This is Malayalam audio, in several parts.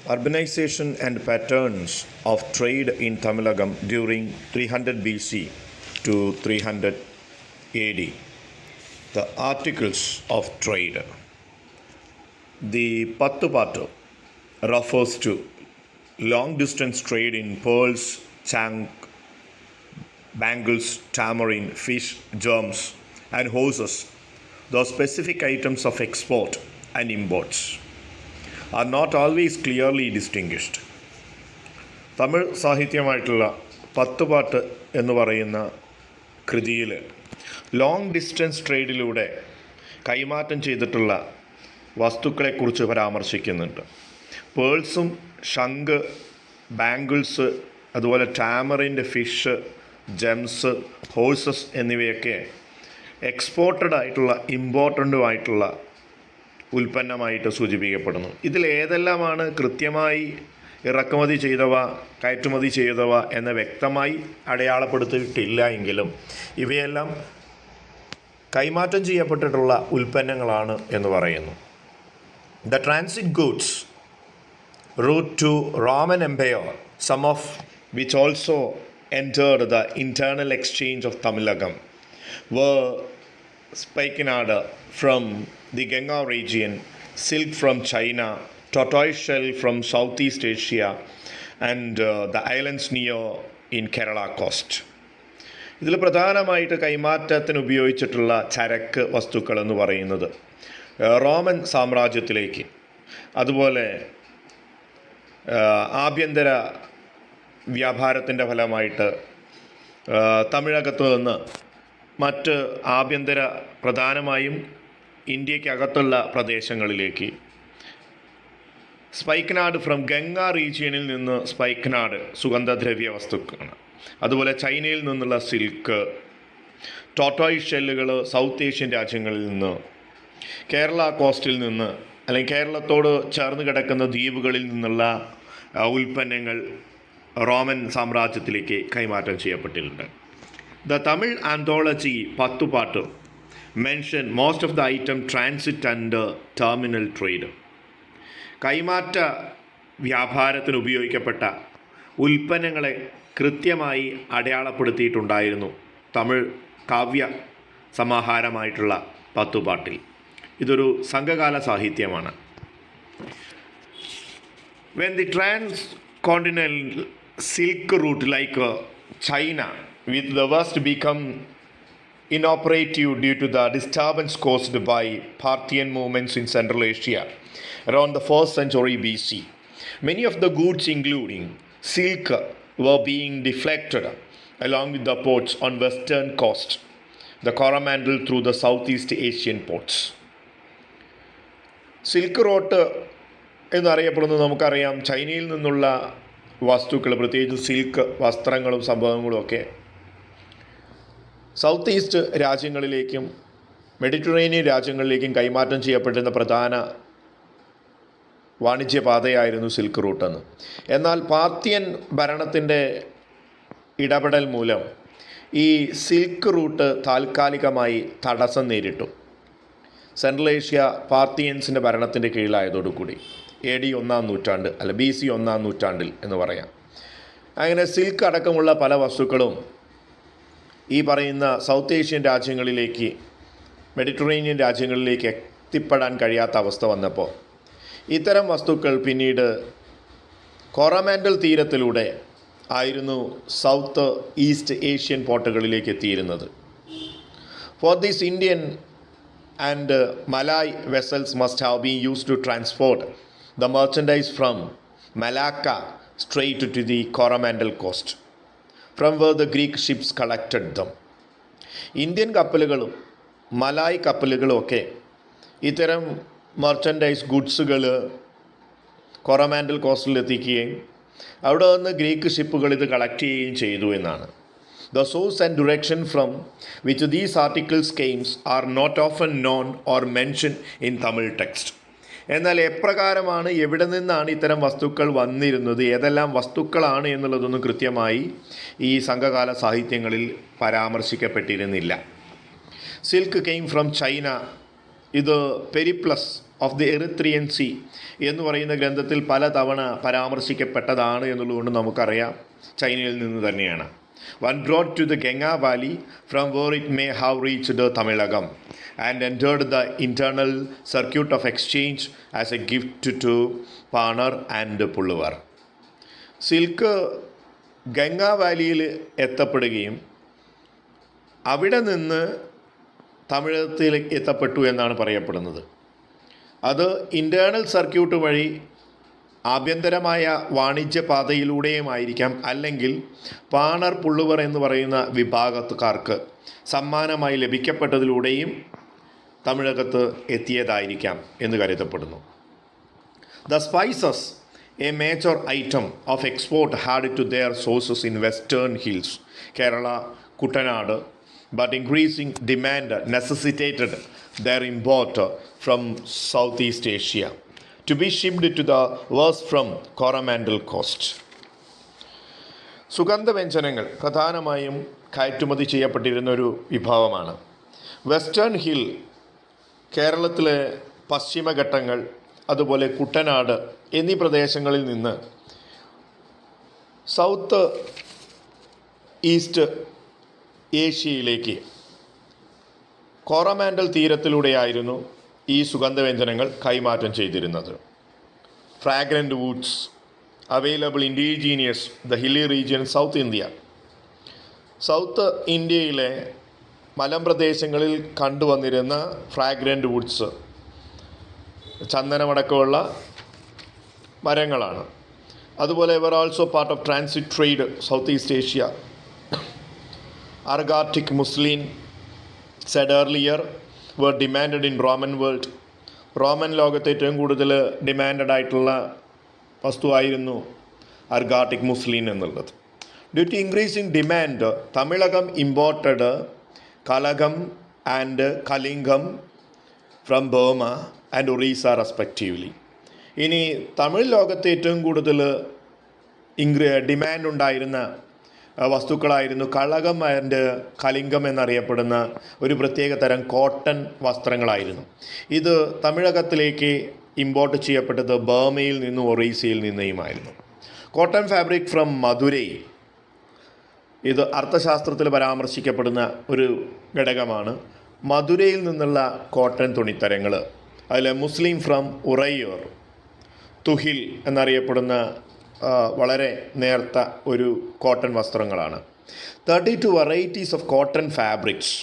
Urbanization and patterns of trade in Tamilagam during 300 BC to 300 AD. The articles of trade. The Pattupattu refers to long distance trade in pearls, chank, bangles, tamarind, fish, germs, and horses. Those specific items of export and imports are not always clearly distinguished. Tamil സാഹിത്യമായിട്ടുള്ള പത്തുപാട്ട് എന്ന് പറയുന്ന കൃതിയിൽ ലോങ് ഡിസ്റ്റൻസ് ട്രേഡിലൂടെ കൈമാറ്റം ചെയ്തിട്ടുള്ള വസ്തുക്കളെക്കുറിച്ച് പരാമർശിക്കുന്നുണ്ട്. പേൾസും ശംഖ്, ബാംഗിൾസ്, അതുപോലെ ടാമറിൻ്റെ, ഫിഷ്, ജെംസ്, ഹോഴ്സസ് എന്നിവയൊക്കെ എക്സ്പോർട്ടഡ് ആയിട്ടുള്ള ഇമ്പോർട്ടൻ്റുമായിട്ടുള്ള ഉൽപ്പന്നമായിട്ട് സൂചിപ്പിക്കപ്പെടുന്നു. ഇതിൽ ഏതെല്ലാമാണ് കൃത്യമായി ഇറക്കുമതി ചെയ്തവ, കയറ്റുമതി ചെയ്തവ എന്ന് വ്യക്തമായി അടയാളപ്പെടുത്തിയിട്ടില്ല എങ്കിലും ഇവയെല്ലാം കൈമാറ്റം ചെയ്യപ്പെട്ടിട്ടുള്ള ഉൽപ്പന്നങ്ങളാണ് എന്ന് പറയുന്നു. The transit goods route to Roman empire, some of which also entered the internal exchange of Tamilagam, were spikenard from the Ganga region, silk from China, tortoise shell from Southeast Asia, and the islands near in Kerala coast. ഇതിൽ പ്രധാനമായിട്ട് കൈമാറ്റത്തിന് ഉപയോഗിച്ചിട്ടുള്ള ചരക്ക് വസ്തുക്കൾ എന്ന് പറയുന്നത് റോമൻ സാമ്രാജ്യത്തിലേക്ക്, അതുപോലെ ആഭ്യന്തര വ്യാപാരത്തിൻ്റെ ഫലമായിട്ട് തമിഴകത്ത് നിന്ന് മറ്റ് ആഭ്യന്തര, പ്രധാനമായും ഇന്ത്യക്കകത്തുള്ള പ്രദേശങ്ങളിലേക്ക്, സ്പൈക്നാഡ് ഫ്രം ഗംഗ റീജിയനിൽ നിന്ന് സ്പൈക്നാഡ് സുഗന്ധദ്രവ്യ വസ്തുക്കളാണ്. അതുപോലെ ചൈനയിൽ നിന്നുള്ള സിൽക്ക്, ടോട്ടോയിസ് ഷെല്ലുകൾ സൗത്ത് ഏഷ്യൻ രാജ്യങ്ങളിൽ നിന്ന്, കേരള കോസ്റ്റിൽ നിന്ന് അല്ലെങ്കിൽ കേരളത്തോട് ചേർന്ന് കിടക്കുന്ന ദ്വീപുകളിൽ നിന്നുള്ള ഉൽപ്പന്നങ്ങൾ റോമൻ സാമ്രാജ്യത്തിലേക്ക് കൈമാറ്റം ചെയ്യപ്പെട്ടിട്ടുണ്ട്. The Tamil anthology Pattuppattu mention most of the item transit and terminal trade. കൈമാറ്റ വ്യാപാരത്തിന് ഉപയോഗിക്കപ്പെട്ട ഉൽപ്പന്നങ്ങളെ കൃത്യമായി അടയാളപ്പെടുത്തിയിട്ടുണ്ടായിരുന്നു തമിഴ് കാവ്യ സമാഹാരമായിട്ടുള്ള പത്തുപാട്ടിൽ. ഇതൊരു സംഘകാല സാഹിത്യമാണ്. When the transcontinental silk route like China with the West become inoperative due to the disturbance caused by Parthian movements in Central Asia around the 1st century BC. Many of the goods including silk were being deflected along with the ports on western coast, the Coromandel through the Southeast Asian ports. Silk route എന്നറിയപ്പെടുന്നത് നമുക്കറിയാം. ചൈനയിൽ നിന്നുള്ള വസ്തുക്കൾ, പ്രത്യേകിച്ച് സിൽക്ക് വസ്ത്രങ്ങളും സംഭവങ്ങളും ഒക്കെ സൗത്ത് ഈസ്റ്റ് രാജ്യങ്ങളിലേക്കും മെഡിറ്ററേനിയൻ രാജ്യങ്ങളിലേക്കും കൈമാറ്റം ചെയ്യപ്പെട്ടിരുന്ന പ്രധാന വാണിജ്യപാതയായിരുന്നു സിൽക്ക് റൂട്ടെന്ന്. എന്നാൽ പാർത്തിയൻ ഭരണത്തിൻ്റെ ഇടപെടൽ മൂലം ഈ സിൽക്ക് റൂട്ട് താൽക്കാലികമായി തടസ്സം നേരിട്ടു. സെൻട്രൽ ഏഷ്യ പാർത്തിയൻസിൻ്റെ ഭരണത്തിൻ്റെ കീഴിലായതോടുകൂടി AD 1-ാം നൂറ്റാണ്ട്, അല്ല BC 1-ാം നൂറ്റാണ്ടിൽ എന്ന് പറയാം. അങ്ങനെ സിൽക്ക് അടക്കമുള്ള പല വസ്തുക്കളും ഈ പറയുന്ന സൗത്ത് ഏഷ്യൻ രാജ്യങ്ങളിലേക്ക്, മെഡിറ്ററേനിയൻ രാജ്യങ്ങളിലേക്ക് എത്തിപ്പെടാൻ കഴിയാത്ത അവസ്ഥ വന്നപ്പോൾ ഇത്തരം വസ്തുക്കൾ പിന്നീട് കൊറമാൻഡൽ തീരത്തിലൂടെ ആയിരുന്നു സൗത്ത് ഈസ്റ്റ് ഏഷ്യൻ പോർട്ടുകളിലേക്ക് എത്തിയിരുന്നത്. For this Indian and Malay vessels must have been used to transport the merchandise from Malacca straight to the Coromandel coast, from where the Greek ships collected them. Indian കപ്പലുകളും മലായ് കപ്പലുകളും ഒക്കെ ഇത്തരം മെർച്ചൻഡൈസ് ഗുഡ്സുകൾ കൊറമാൻഡൽ കോസ്റ്റിൽ എത്തിക്കുകയും അവിടെ നിന്ന് ഗ്രീക്ക് ഷിപ്പുകൾ ഇത് കളക്ട് ചെയ്യുകയും ചെയ്തു എന്നാണ്. The source and direction from which these articles came are not often known or mentioned in Tamil text. എന്നാൽ എപ്രകാരമാണ്, എവിടെ നിന്നാണ് ഇത്തരം വസ്തുക്കൾ വന്നിരുന്നത്, ഏതെല്ലാം വസ്തുക്കളാണ് എന്നുള്ളതൊന്നും കൃത്യമായി ഈ സംഘകാല സാഹിത്യങ്ങളിൽ പരാമർശിക്കപ്പെട്ടിരുന്നില്ല. സിൽക്ക് കെയിം ഫ്രം ചൈന ഇത് Periplus of the Erythraean Sea എന്ന് പറയുന്ന ഗ്രന്ഥത്തിൽ പലതവണ പരാമർശിക്കപ്പെട്ടതാണ് എന്നുള്ളതുകൊണ്ട് നമുക്കറിയാം ചൈനയിൽ നിന്ന് തന്നെയാണ്. One brought to the Ganga Valley from where it may have reached the Tamilagam and entered the internal circuit of exchange as a gift to Panar and Pulluvar. Silk Ganga വാലിയിൽ എത്തപ്പെടുകയും അവിടെ നിന്ന് തമിഴകത്തിലേക്ക് എത്തപ്പെട്ടു എന്നാണ് പറയപ്പെടുന്നത്. അത് ഇൻറ്റേർണൽ സർക്യൂട്ട് വഴി ആഭ്യന്തരമായ വാണിജ്യപാതയിലൂടെയുമായിരിക്കാം, അല്ലെങ്കിൽ പാണർ പുള്ളുവർ എന്ന് പറയുന്ന വിഭാഗക്കാർക്ക് സമ്മാനമായി ലഭിക്കപ്പെട്ടതിലൂടെയും തമിഴകത്ത് എത്തിയതായിരിക്കാം എന്ന് കരുതപ്പെടുന്നു. The spices a major item of export had to their sources in western hills Kerala, Kuttanad, but increasing demand necessitated their import from Southeast Asia to be shipped to the west from Coromandel coast. സുഗന്ധവ്യഞ്ജനങ്ങൾ പ്രധാനമായും കയറ്റുമതി ചെയ്യപ്പെട്ടിരുന്നൊരു വിഭവമാണ്. വെസ്റ്റേൺ ഹിൽ, കേരളത്തിലെ പശ്ചിമഘട്ടങ്ങൾ, അതുപോലെ കുട്ടനാട് എന്നീ പ്രദേശങ്ങളിൽ നിന്ന് സൗത്ത് ഈസ്റ്റ് ഏഷ്യയിലേക്ക് കോറമാൻഡൽ തീരത്തിലൂടെയായിരുന്നു ഈ സുഗന്ധവ്യഞ്ജനങ്ങൾ കൈമാറ്റം ചെയ്തിരുന്നത്. Fragrant woods available indigenous the hilly region south India. South ഇന്ത്യയിലെ മലമ്പ്രദേശങ്ങളിൽ കണ്ടുവന്നിരുന്ന ഫ്രാഗ്രൻ്റ് വുഡ്സ്, ചന്ദനമടക്കമുള്ള മരങ്ങളാണ്. അതുപോലെ ഇവർ also part of transit trade south east Asia. Argatic muslin, said earlier, were demanded in Roman world. റോമൻ ലോകത്ത് ഏറ്റവും കൂടുതൽ ഡിമാൻഡഡ് ആയിട്ടുള്ള വസ്തുവായിരുന്നു അർഗാട്ടിക് മുസ്ലിൻ എന്നുള്ളത്. Due to increasing demand, Tamilakam imported Kalagam and Kalingam from Burma and Orissa respectively. ഇനി തമിഴ് ലോകത്ത് ഏറ്റവും കൂടുതൽ ഡിമാൻഡ് ഉണ്ടായിരുന്ന വസ്തുക്കളായിരുന്നു കളകം ആൻഡ് കലിംഗം എന്നറിയപ്പെടുന്ന ഒരു പ്രത്യേക തരം കോട്ടൺ വസ്ത്രങ്ങളായിരുന്നു. ഇത് തമിഴകത്തിലേക്ക് ഇമ്പോർട്ട് ചെയ്യപ്പെട്ടത് ബർമയിൽ നിന്നും ഒറീസയിൽ നിന്നുമായിരുന്നു. കോട്ടൺ ഫാബ്രിക് ഫ്രം മധുരൈ, ഇത് അർത്ഥശാസ്ത്രത്തിൽ പരാമർശിക്കപ്പെടുന്ന ഒരു ഘടകമാണ്. മധുരയിൽ നിന്നുള്ള കോട്ടൺ തുണിത്തരങ്ങൾ, അതിൽ മുസ്ലിം ഫ്രം ഉറയൂർ, തുഹിൽ എന്നറിയപ്പെടുന്ന വളരെ നേർത്ത ഒരു കോട്ടൺ വസ്ത്രങ്ങളാണ്. 32 varieties of cotton fabrics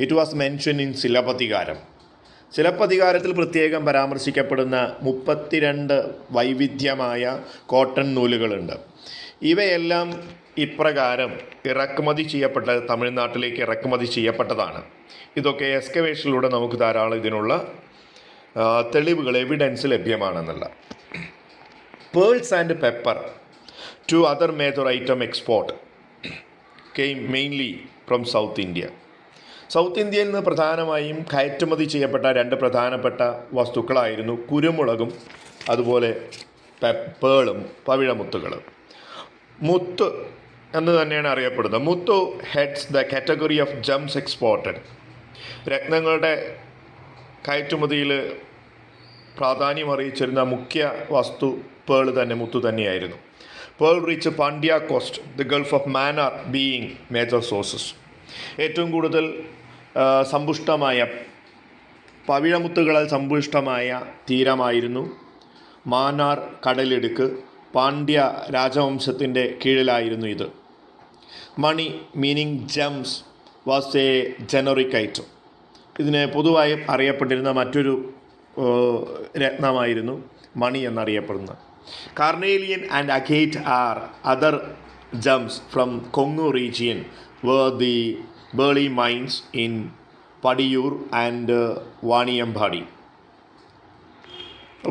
it was mention in Silappatikaram. സിലപ്പതികാരത്തിൽ പ്രത്യേകം പരാമർശിക്കപ്പെടുന്ന 32 വൈവിധ്യമായ കോട്ടൺ നൂലുകളുണ്ട്. ഇവയെല്ലാം ഇപ്രകാരം ഇറക്കുമതി ചെയ്യപ്പെട്ട തമിഴ്നാട്ടിലേക്ക് ഇറക്കുമതി ചെയ്യപ്പെട്ടതാണ്. ഇതൊക്കെ എക്സ്കവേഷനിലൂടെ നമുക്ക് ധാരാളം ഇതിനുള്ള തെളിവുകൾ, evidence ലഭ്യമാണെന്നുള്ള. Pearls and pepper, two other major item export, came mainly from South India. South ഇന്ത്യയിൽ നിന്ന് പ്രധാനമായും കയറ്റുമതി ചെയ്യപ്പെട്ട 2 പ്രധാനപ്പെട്ട വസ്തുക്കളായിരുന്നു കുരുമുളകും അതുപോലെ പേളും പവിഴമുത്തുകളും. മുത്ത് എന്ന് തന്നെയാണ് അറിയപ്പെടുന്നത്. Muthu heads the category of gems exported. രത്നങ്ങളുടെ കയറ്റുമതിയിൽ പ്രാധാന്യം അറിയിച്ചിരുന്ന മുഖ്യ വസ്തു പേൾ തന്നെ, മുത്തു തന്നെയായിരുന്നു. Pearl rich Pandya coast, the gulf of Mannar being major sources. ഏറ്റവും കൂടുതൽ സമ്പുഷ്ടമായ പവിഴമുത്തുകളാൽ സമ്പുഷ്ടമായ തീരമായിരുന്നു മാന്നാർ കടലിടുക്ക്. പാണ്ഡ്യ രാജവംശത്തിൻ്റെ കീഴിലായിരുന്നു ഇത്. Mani meaning gems was a generic item. ഇതിന് പൊതുവായി അറിയപ്പെട്ടിരുന്ന മറ്റൊരു രത്നമായിരുന്നു മണി എന്നറിയപ്പെടുന്നത്. Carnelian and agate are other gems from Kongu region were the Burli mines in Padiyur and Vaniyambadi.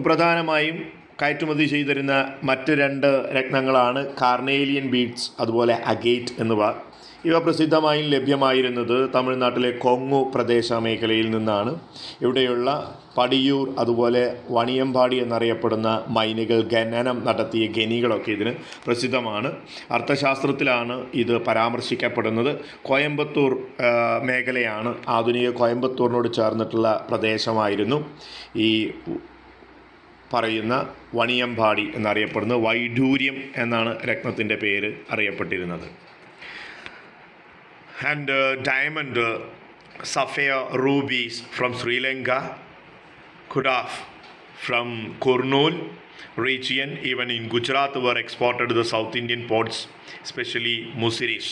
പ്രധാനമായും കയറ്റുമതി ചെയ്തിരുന്ന മറ്റ് 2 രത്നങ്ങളാണ് കാർണേലിയൻ ബീഡ്സ് അതുപോലെ അഗേറ്റ് എന്നിവ. ഇവ പ്രസിദ്ധമായും ലഭ്യമായിരുന്നത് തമിഴ്നാട്ടിലെ കൊങ്ങു പ്രദേശ മേഖലയിൽ നിന്നാണ്. ഇവിടെയുള്ള പടിയൂർ അതുപോലെ വണിയമ്പാടി എന്നറിയപ്പെടുന്ന മൈനുകൾ ഖനനം നടത്തിയ ഖനികളൊക്കെ ഇതിന് പ്രസിദ്ധമാണ്. അർത്ഥശാസ്ത്രത്തിലാണ് ഇത് പരാമർശിക്കപ്പെടുന്നത്. കോയമ്പത്തൂർ മേഖലയാണ് ആധുനിക കോയമ്പത്തൂരിനോട് ചേർന്നിട്ടുള്ള പ്രദേശമായിരുന്നു ഈ പറയുന്ന വണിയമ്പാടി എന്നറിയപ്പെടുന്നത്. വൈഡൂര്യം എന്നാണ് രത്നത്തിൻ്റെ പേര് അറിയപ്പെട്ടിരുന്നത്. And diamond, sapphire, rubies from Sri Lanka, Kudaf from Kurnool region, even in Gujarat, were exported to the South Indian ports, especially Mussiris.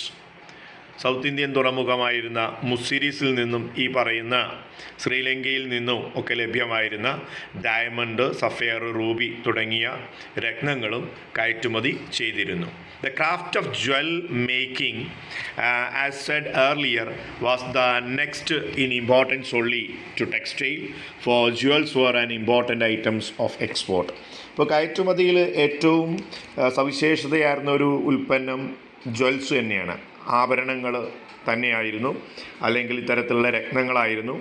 South Indian തുറമുഖമായിരുന്ന മുസ്സിരിസിൽ നിന്നും ഈ പറയുന്ന ശ്രീലങ്കയിൽ നിന്നും ഒക്കെ ലഭ്യമായിരുന്ന ഡയമണ്ട്, സഫയർ, റൂബി തുടങ്ങിയ രത്നങ്ങളും കയറ്റുമതി ചെയ്തിരുന്നു. The craft of jewel making, as said earlier, was the next in importance only to textile, for jewels were an important items of export. ഇപ്പോൾ കയറ്റുമതിയിൽ ഏറ്റവും സവിശേഷതയായിരുന്ന ഒരു ഉൽപ്പന്നം ജ്വൽസ് തന്നെയാണ്. ആഭരണങ്ങൾ തന്നെയായിരുന്നു, അല്ലെങ്കിൽ ഇത്തരത്തിലുള്ള രത്നങ്ങളായിരുന്നു.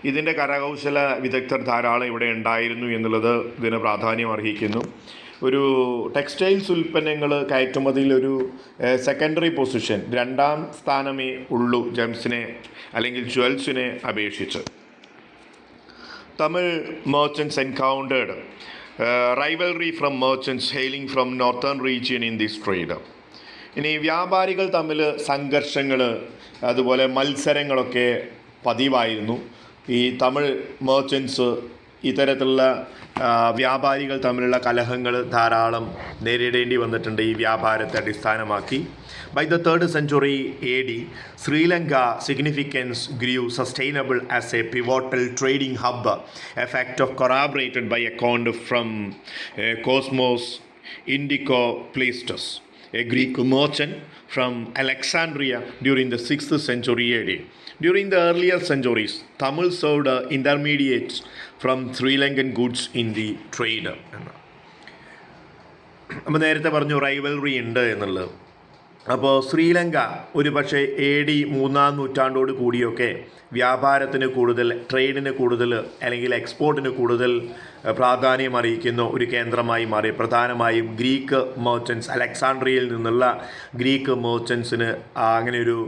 ഇതിൻ്റെ കരകൗശല വിദഗ്ധർ ധാരാളം ഇവിടെ ഉണ്ടായിരുന്നു എന്നുള്ളത് ഇതിന് പ്രാധാന്യം അർഹിക്കുന്നു. ഒരു ടെക്സ്റ്റൈൽസ് ഉൽപ്പന്നങ്ങൾ കയറ്റുമതിയിലൊരു സെക്കൻഡറി പൊസിഷൻ, രണ്ടാം സ്ഥാനമേ ഉള്ളൂ ജെംസിനെ അല്ലെങ്കിൽ ജ്വൽസിനെ അപേക്ഷിച്ച്. Tamil merchants encountered rivalry from merchants hailing from northern region in this trade. ഇനി വ്യാപാരികൾ തമ്മിൽ സംഘർഷങ്ങൾ അതുപോലെ മത്സരങ്ങളൊക്കെ പതിവായിരുന്നു. ഈ തമിഴ് merchants ഇത്തരത്തിലുള്ള വ്യാപാരികൾ തമ്മിലുള്ള കലഹങ്ങൾ ധാരാളം നേരിടേണ്ടി വന്നിട്ടുണ്ട് ഈ വ്യാപാരത്തെ അടിസ്ഥാനമാക്കി. By the 3rd century AD, Sri Lanka significance grew sustainable as a pivotal trading hub, a fact of corroborated by account from Cosmos Indicopleistus, a Greek merchant from Alexandria during the 6th century AD. During the earlier centuries, Tamil served intermediates from Sri Lankan goods in the trade. നമ്മൾ നേരത്തെ പറഞ്ഞു റൈവൽറി ഉണ്ട് എന്നുള്ളത്. അപ്പോൾ ശ്രീലങ്ക ഒരു പക്ഷേ AD 3-ാം നൂറ്റാണ്ടോട് കൂടിയൊക്കെ വ്യാപാരത്തിന് കൂടുതൽ, ട്രേഡിന് കൂടുതൽ അല്ലെങ്കിൽ എക്സ്പോർട്ടിന് കൂടുതൽ പ്രാധാന്യം അറിയിക്കുന്ന ഒരു കേന്ദ്രമായി മാറി. പ്രധാനമായും ഗ്രീക്ക് merchants, അലക്സാണ്ട്രിയയിൽ നിന്നുള്ള ഗ്രീക്ക് merchantsന് അങ്ങനെ ഒരു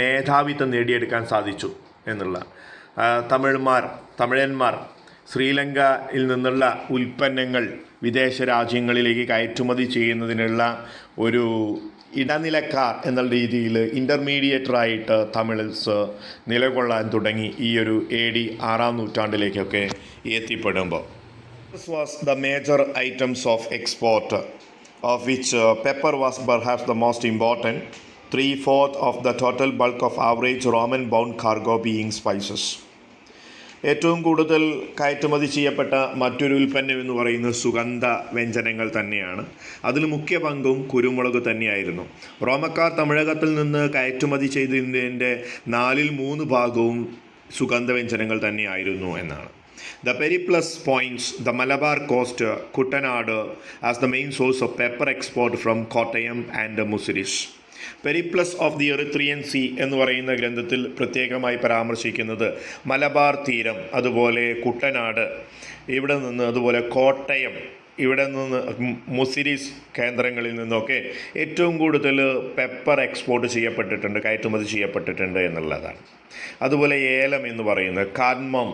മേധാവിത്വം നേടിയെടുക്കാൻ സാധിച്ചു എന്നുള്ള. തമിഴന്മാർ ശ്രീലങ്കയിൽ നിന്നുള്ള ഉൽപ്പന്നങ്ങൾ വിദേശ രാജ്യങ്ങളിലേക്ക് കയറ്റുമതി ചെയ്യുന്നതിനുള്ള ഒരു ഇടനിലക്കാർ എന്ന രീതിയിൽ ഇൻ്റർമീഡിയേറ്ററായിട്ട് തമിഴ്സ് നിലകൊള്ളാൻ തുടങ്ങി ഈ ഒരു AD 6-ാം നൂറ്റാണ്ടിലേക്കൊക്കെ എത്തിപ്പെടുമ്പോൾ. This was the major items of export, of which pepper was perhaps the most important, 3/4 of the total bulk of average Roman bound cargo being spices. ഏറ്റവും കൂടുതൽ കയറ്റുമതി ചെയ്യപ്പെട്ട മറ്റൊരു ഉൽപ്പന്നം എന്ന് പറയുന്നത് സുഗന്ധ വ്യഞ്ജനങ്ങൾ തന്നെയാണ്. അതിൽ മുഖ്യ പങ്കും കുരുമുളക് തന്നെയായിരുന്നു. റോമക്കാർ തമിഴകത്തിൽ നിന്ന് കയറ്റുമതി ചെയ്തതിൻ്റെ 3/4 ഭാഗവും സുഗന്ധവ്യഞ്ജനങ്ങൾ തന്നെയായിരുന്നു എന്നാണ്. The Periplus points the Malabar coast, Kuttanad, as the main source of pepper export from Kottayam and Mussiris. Periplus of the Erythraean Sea എന്ന് പറയുന്ന ഗ്രന്ഥത്തിൽ പ്രത്യേകമായി പരാമർശിക്കുന്നത് മലബാർ തീരം, അതുപോലെ കുട്ടനാട്, ഇവിടെ നിന്ന്, അതുപോലെ കോട്ടയം, ഇവിടെ നിന്ന് മുസിരിസ് കേന്ദ്രങ്ങളിൽ നിന്നൊക്കെ ഏറ്റവും കൂടുതൽ പെപ്പർ എക്സ്പോർട്ട് ചെയ്യപ്പെട്ടിട്ടുണ്ട്, കയറ്റുമതി ചെയ്യപ്പെട്ടിട്ടുണ്ട് എന്നുള്ളതാണ്. അതുപോലെ ഏലം എന്ന് പറയുന്നത് cardamom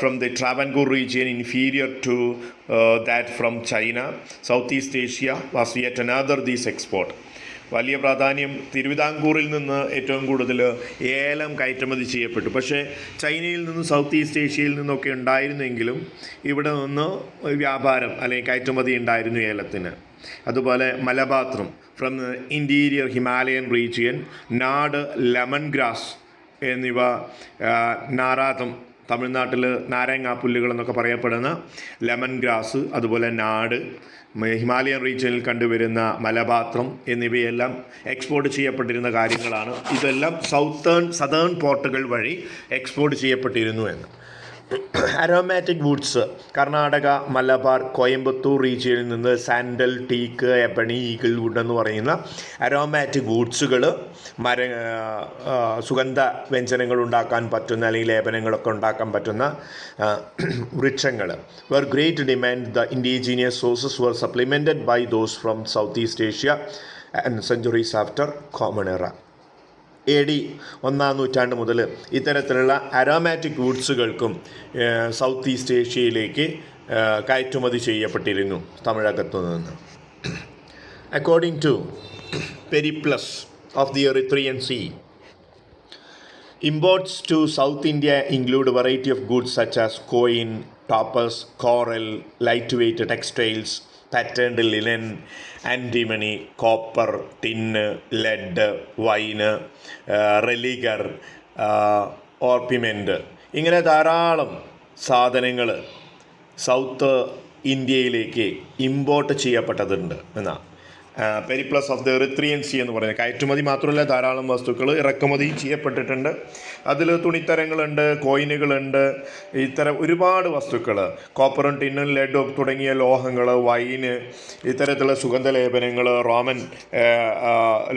from the Travancore region inferior to that from China, south east Asia was yet another these export. വലിയ പ്രാധാന്യം തിരുവിതാംകൂറിൽ നിന്ന് ഏറ്റവും കൂടുതൽ ഏലം കയറ്റുമതി ചെയ്യപ്പെട്ടു. പക്ഷേ ചൈനയിൽ നിന്നും സൗത്ത് ഈസ്റ്റ് ഏഷ്യയിൽ നിന്നൊക്കെ ഉണ്ടായിരുന്നെങ്കിലും ഇവിടെ നിന്ന് വ്യാപാരം അല്ലെങ്കിൽ കയറ്റുമതി ഉണ്ടായിരുന്നു ഏലത്തിന്. അതുപോലെ മലബാത്രം ഫ്രം ഇൻറ്റീരിയർ ഹിമാലയൻ റീജിയൻ, നാട്, ലെമൺ ഗ്രാസ് എന്നിവ, നാരാതം തമിഴ്നാട്ടിൽ നാരങ്ങാപ്പുല്ലുകൾ എന്നൊക്കെ പറയപ്പെടുന്ന ലെമൺ ഗ്രാസ്, അതുപോലെ നാട്, ഹിമാലയൻ റീജിയനിൽ കണ്ടുവരുന്ന മലബാത്രം എന്നിവയെല്ലാം എക്സ്പോർട്ട് ചെയ്യപ്പെട്ടിരുന്ന കാര്യങ്ങളാണ്. ഇതെല്ലാം സദേൺ പോർട്ടുകൾ വഴി എക്സ്പോർട്ട് ചെയ്യപ്പെട്ടിരുന്നു എന്ന്. അരോമാറ്റിക് വുഡ്സ് കർണാടക, മലബാർ, കോയമ്പത്തൂർ റീജിയനിൽ നിന്ന് sandal, teak, ebony, eagle wood എന്ന് പറയുന്ന അരോമാറ്റിക് വുഡ്സുകൾ സുഗന്ധ വ്യഞ്ജനങ്ങൾ ഉണ്ടാക്കാൻ പറ്റുന്ന അല്ലെങ്കിൽ ലേപനങ്ങളൊക്കെ ഉണ്ടാക്കാൻ പറ്റുന്ന വൃക്ഷങ്ങൾ were great demand. The indigenous sources were supplemented by those from Southeast Asia and centuries after Common Era. AD 1-ാം നൂറ്റാണ്ട് മുതൽ ഇത്തരത്തിലുള്ള അരോമാറ്റിക് വുഡ്സുകൾക്കും സൗത്ത് ഈസ്റ്റ് ഏഷ്യയിലേക്ക് കയറ്റുമതി ചെയ്യപ്പെട്ടിരുന്നു തമിഴകത്തു നിന്ന്. According to Periplus of the Erythraean Sea, imports to South India include a variety of goods such as coin, toppers, coral, lightweight textiles, patterned linen, antimony, copper, tin, lead, wine, religar, orpiment. ഇങ്ങനെ ധാരാളം സാധനങ്ങൾ സൗത്ത് ഇന്ത്യയിലേക്ക് ഇമ്പോർട്ട് ചെയ്യപ്പെട്ടതുണ്ട് എന്നാണ് Periplus of the Erythraean Sea എന്ന് പറയുന്നത്. കയറ്റുമതി മാത്രമല്ല, ധാരാളം വസ്തുക്കൾ ഇറക്കുമതി ചെയ്യപ്പെട്ടിട്ടുണ്ട്. അതിൽ തുണിത്തരങ്ങളുണ്ട്, കോയിനുകളുണ്ട്, ഇത്തരം ഒരുപാട് വസ്തുക്കൾ, കോപ്പറും ടിന്നും ലെഡും തുടങ്ങിയ ലോഹങ്ങൾ, വൈന്, ഇത്തരത്തിലുള്ള സുഗന്ധലേപനങ്ങൾ, റോമൻ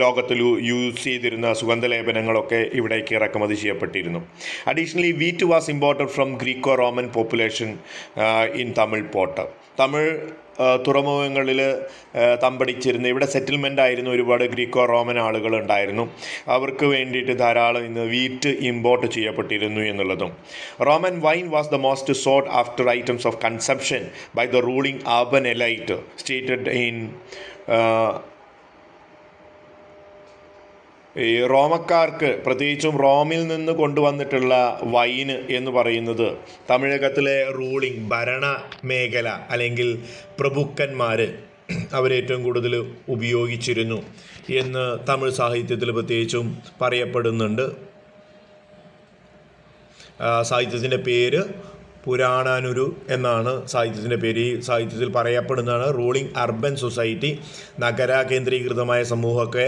ലോകത്തിൽ യൂസ് ചെയ്തിരുന്ന സുഗന്ധലേപനങ്ങളൊക്കെ ഇവിടേക്ക് ഇറക്കുമതി ചെയ്യപ്പെട്ടിരുന്നു. Additionally wheat was imported from Greco Roman population in Tamil port. Tamil തുറമുഖങ്ങളിൽ തമ്പടിച്ചിരുന്ന, ഇവിടെ സെറ്റിൽമെൻ്റ് ആയിരുന്നു ഒരുപാട് ഗ്രീക്കോ റോമൻ ആളുകൾ ഉണ്ടായിരുന്നു. അവർക്ക് വേണ്ടിയിട്ട് ധാരാളം ഇന്ന് വീറ്റ് ഇമ്പോർട്ട് ചെയ്യപ്പെട്ടിരുന്നു എന്നുള്ളതും. Roman wine was the most sought after items of consumption by the ruling urban elite stated in ഈ റോമക്കാർക്ക്, പ്രത്യേകിച്ചും റോമിൽ നിന്ന് കൊണ്ടുവന്നിട്ടുള്ള വൈന് എന്ന് പറയുന്നത് തമിഴകത്തിലെ റൂളിംഗ് ഭരണ മേഖല അല്ലെങ്കിൽ പ്രഭുക്കന്മാർ അവരേറ്റവും കൂടുതൽ ഉപയോഗിച്ചിരുന്നു എന്ന് തമിഴ് സാഹിത്യത്തിൽ പ്രത്യേകിച്ചും പറയപ്പെടുന്നുണ്ട്. സാഹിത്യത്തിൻ്റെ പേര് പുരാണാനുരു എന്നാണ് സാഹിത്യത്തിൻ്റെ പേര്. ഈ സാഹിത്യത്തിൽ പറയപ്പെടുന്നതാണ് റൂളിംഗ് അർബൻ സൊസൈറ്റി, നഗര കേന്ദ്രീകൃതമായ സമൂഹമൊക്കെ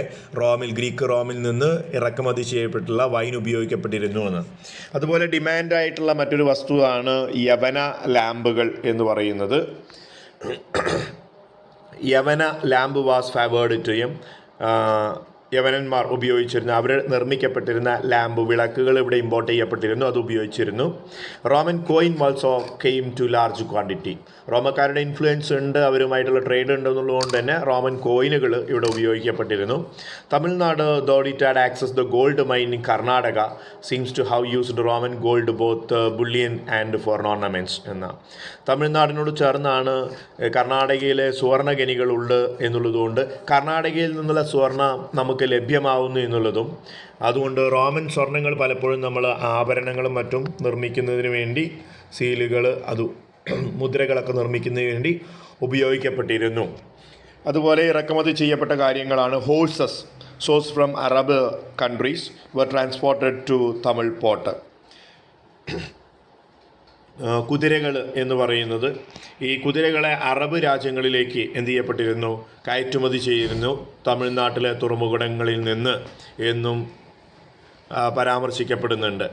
ഗ്രീക്ക് റോമിൽ നിന്ന് ഇറക്കുമതി ചെയ്യപ്പെട്ടുള്ള വൈൻ ഉപയോഗിക്കപ്പെട്ടിരുന്നു എന്ന്. അതുപോലെ ഡിമാൻഡായിട്ടുള്ള മറ്റൊരു വസ്തുവാണ് യവന ലാമ്പുകൾ എന്ന് പറയുന്നത്. Yavana lamp was favoured to em. യവനന്മാർ ഉപയോഗിച്ചിരുന്ന, അവർ നിർമ്മിക്കപ്പെട്ടിരുന്ന ലാമ്പ് വിളക്കുകൾ ഇവിടെ ഇമ്പോർട്ട് ചെയ്യപ്പെട്ടിരുന്നു, അത് ഉപയോഗിച്ചിരുന്നു. Roman coin also came to large quantity. റോമക്കാരുടെ ഇൻഫ്ലുവൻസ് ഉണ്ട്, അവരുമായിട്ടുള്ള ട്രേഡ് ഉണ്ടെന്നുള്ളതുകൊണ്ട് തന്നെ റോമൻ കോയിനുകൾ ഇവിടെ ഉപയോഗിക്കപ്പെട്ടിരുന്നു. Tamil Nadu though it had access the gold mine in Karnataka seems to have used Roman gold both bullion and for ornaments എന്ന. തമിഴ്നാടിനോട് ചേർന്നാണ് കർണാടകയിലെ സുവർണ ഖനികളുണ്ട് എന്നുള്ളതുകൊണ്ട് കർണാടകയിൽ നിന്നുള്ള സ്വർണ്ണ നമുക്ക് ലഭ്യമാവുന്നു എന്നുള്ളതും, അതുകൊണ്ട് റോമൻ സ്വർണ്ണങ്ങൾ പലപ്പോഴും നമ്മൾ ആഭരണങ്ങളും മറ്റും നിർമ്മിക്കുന്നതിന് വേണ്ടി, സീലുകൾ, മുദ്രകളൊക്കെ നിർമ്മിക്കുന്നതിന് വേണ്ടി ഉപയോഗിക്കപ്പെട്ടിരുന്നു. അതുപോലെ ഇറക്കുമതി ചെയ്യപ്പെട്ട കാര്യങ്ങളാണ് horses sourced from Arab countries were transported to Tamil port. കുതിരകൾ എന്ന് പറയുന്നത്, ഈ കുതിരകളെ അറബ് രാജ്യങ്ങളിലേക്ക് എന്ത് ചെയ്യപ്പെട്ടിരുന്നു, കയറ്റുമതി ചെയ്തിരുന്നു തമിഴ്നാട്ടിലെ തുറമുഖങ്ങളിൽ നിന്ന് എന്നും പരാമർശിക്കപ്പെടുന്നുണ്ട്.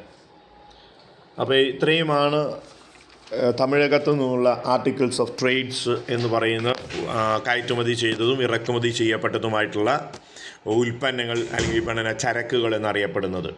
അപ്പോൾ ഇത്രയുമാണ് തമിഴകത്തു നിന്നുള്ള ആർട്ടിക്കിൾസ് ഓഫ് ട്രേഡ്സ് എന്ന് പറയുന്ന കയറ്റുമതി ചെയ്തതും ഇറക്കുമതി ചെയ്യപ്പെട്ടതുമായിട്ടുള്ള ഉൽപ്പന്നങ്ങൾ അല്ലെങ്കിൽ വിപണന ചരക്കുകൾ എന്നറിയപ്പെടുന്നത്.